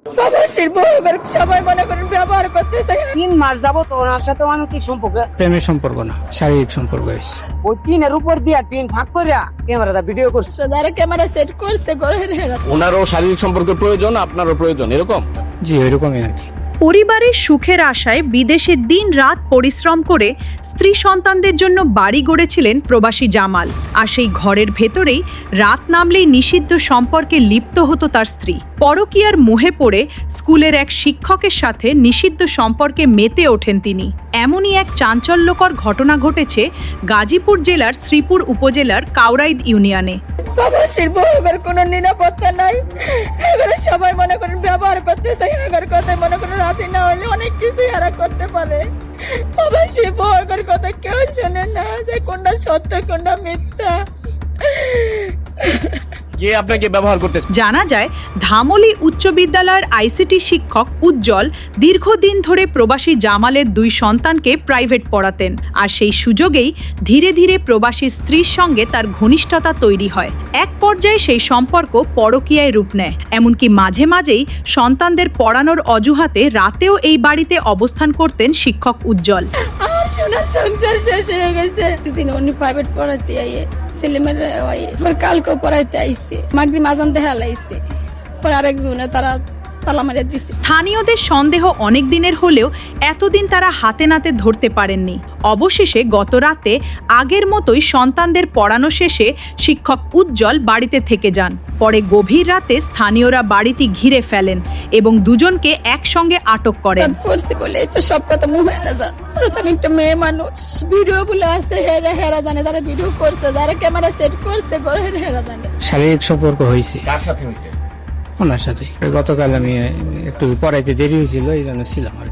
সবাই মনে করেন ব্যবহার করতে চাই। 3 মাস যাবত ওনার সাথে অনৈতিক সম্পর্ক, প্রেমের সম্পর্ক না, শারীরিক সম্পর্ক হয়েছে। ওই টিনের উপর দিয়া টিন ফাঁক করিয়া ক্যামেরাটা ভিডিও করছে। যারা ক্যামেরা সেট করছে ওনারও শারীরিক সম্পর্কের প্রয়োজন, আপনারও প্রয়োজন, এরকম? জি, এরকমই আর কি। পরিবারের সুখের আশায় বিদেশে দিন-রাত পরিশ্রম করে স্ত্রী সন্তানদের জন্য বাড়ি গড়েছিলেন প্রবাসী জামাল। আর সেই ঘরের ভেতরেই রাত নামলেই নিষিদ্ধ সম্পর্কে লিপ্ত হতো তার স্ত্রী। পরকীয়ার মোহে পড়ে স্কুলের এক শিক্ষকের সাথে নিষিদ্ধ সম্পর্কে মেতে ওঠেন তিনি। এমনই এক চাঞ্চল্যকর ঘটনা ঘটেছে গাজীপুর জেলার শ্রীপুর উপজেলার কাউরাইদ ইউনিয়নে। প্রবাসীর বউয়ের কোনো নিরাপত্তা নাই। এবারে সবাই মনে করেন ব্যবহার করতে চাই। এবার কথায় মনে করেন রাতে না হলে অনেক কিছু এরা করতে পারে। প্রবাসী বউয়ের কথা কেউ শোনে না, যে কোনটা সত্য কোনটা মিথ্যা। কে আপনাকে ব্যবহার করতে? জানা যায়, ধামলী উচ্চ বিদ্যালয়ের আইসিটি শিক্ষক উজ্জ্বল দীর্ঘদিন ধরে প্রবাসী জামালের 2 সন্তানকে প্রাইভেট পড়াতেন। আর সেই সুযোগেই ধীরে ধীরে প্রবাসী স্ত্রীর সঙ্গে তার ঘনিষ্ঠতা তৈরি হয়। এক পর্যায়ে সেই সম্পর্ক পরকীয়ায় রূপ নেয়। এমনকি মাঝে মাঝেই সন্তানদের পড়ানোর অজুহাতে রাতেও এই বাড়িতে অবস্থান করতেন শিক্ষক উজ্জ্বল। আমার সোনার সংসার শেষ হয়ে গেছে। দিন উনি প্রাইভেট পড়াতে আইয়ে ছেলেমেয়েরা কালকে পড়াইতে আইছে, মাগরিব আজান দেখা লাইছে, পরে আরেকজনে তারা তালা মারিয়ে দিছে। স্থানীয়দের সন্দেহ অনেক দিনের হলেও এতদিন তারা হাতে নাতে ধরতে পারেননি। অবশেষে গত রাতে আগের মতোই সন্তানদের পড়ানো শেষে শিক্ষক উজ্জ্বল বাড়িতে থেকে যান। পরে গভীর রাতে স্থানীয়রা বাড়িটি ঘিরে ফেলেন এবং দুজনকে একসঙ্গে আটক করেন। করছে বলে তো সব কথা মুখে না যা। আমি একটা মেয়ে মানুষ, ভিডিও গুলো আছে হেরা জানে, যারা ভিডিও করছে, যারা ক্যামেরা সেট করছে হেরা জানে। শারীরিক সম্পর্ক হয়েছে। কার সাথে হয়েছে? ওনার সাথে। গতকাল আমি একটু পড়াইতে দেরি হয়েছিল, এই জন্য ছিলাম আর।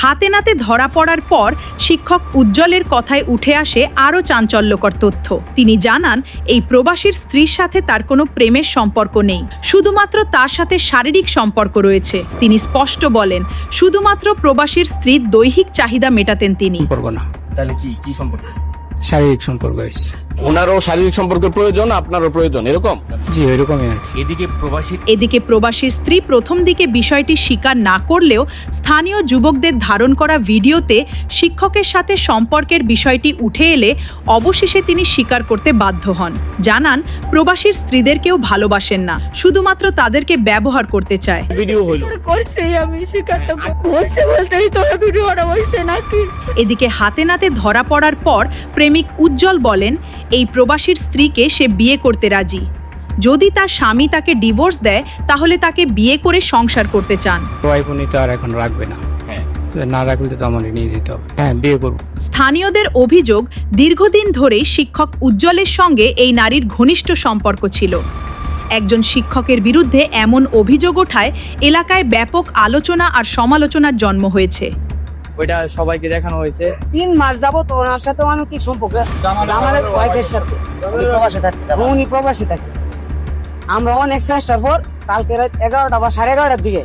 হাতে নাতে ধরা পড়ার পর শিক্ষক উজ্জ্বলের কথায় উঠে আসে আরও চাঞ্চল্যকর তথ্য। তিনি জানান, এই প্রবাসীর স্ত্রীর সাথে তার কোনো প্রেমের সম্পর্ক নেই, শুধুমাত্র তার সাথে শারীরিক সম্পর্ক রয়েছে। তিনি স্পষ্ট বলেন, শুধুমাত্র প্রবাসীর স্ত্রীর দৈহিক চাহিদা মেটাতেন তিনি। সম্পর্ক না, তাহলে কি সম্পর্ক? শারীরিক সম্পর্ক হয়েছে। ওনারও শারীরিক সম্পর্কের প্রয়োজন, আপনারও প্রয়োজন, এরকম? জি, এরকমই আর কি। এদিকে প্রবাসীর স্ত্রী প্রথম দিকে বিষয়টি স্বীকার না করলেও স্থানীয় যুবকদের ধারণ করা ভিডিওতে শিক্ষকের সাথে সম্পর্কের বিষয়টি উঠে এলে অবশেষে তিনি স্বীকার করতে বাধ্য হন। জানান, প্রবাসীর স্ত্রীদেরকেও ভালোবাসেন না, শুধুমাত্র তাদেরকে ব্যবহার করতে চায়। ভিডিও হলো করছে, আমি স্বীকারটা বলতে বলতেই তোরা ভিডিওটা বলছে নাকি। এদিকে হাতে নাতে ধরা পড়ার পর প্রেমিক উজ্জ্বল বলেন, এই প্রবাসীর স্ত্রীকে সে বিয়ে করতে রাজি। যদি তার স্বামী তাকে ডিভোর্স দেয় তাহলে তাকে বিয়ে করে সংসার করতে চান। ওয়াইফ উনি তো আর এখন রাখবে না, না রাখলে তো আমাকে নিয়ে যেতে হবে। হ্যাঁ, বিয়ে করবো। স্থানীয়দের অভিযোগ, দীর্ঘদিন ধরেই শিক্ষক উজ্জ্বলের সঙ্গে এই নারীর ঘনিষ্ঠ সম্পর্ক ছিল। একজন শিক্ষকের বিরুদ্ধে এমন অভিযোগ ওঠায় এলাকায় ব্যাপক আলোচনা আর সমালোচনার জন্ম হয়েছে। ওইটা সবাইকে দেখানো হয়েছে। 3 মাস যাবত ওনার সাথে অনৈতিক সম্পর্ক, জামালের ওয়াইফের সাথে। উনি প্রবাসী থাকে। আমরা অনেক চেষ্টার পর কালকে রাত 11টা বা 11:30টার দিকে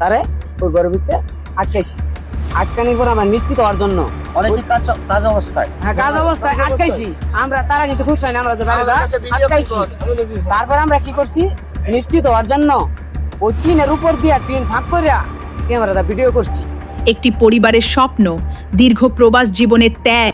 তারে ওই ঘরের ভিতরে আটকাইছি। আটকানির পর আমরা নিশ্চিত হওয়ার জন্য কাজ অবস্থায় আটকাইছি। আমরা তারা নিতে খুশ পাই না, আমরা আটকাইছি। তারপর আমরা কি করছি, নিশ্চিত হওয়ার জন্য ওই টিনের উপর দিয়া টিন ফাঁক করিয়া ক্যামেরাটা ভিডিও করছি। একটি পরিবারের স্বপ্ন, দীর্ঘ প্রবাস জীবনের ত্যাগ,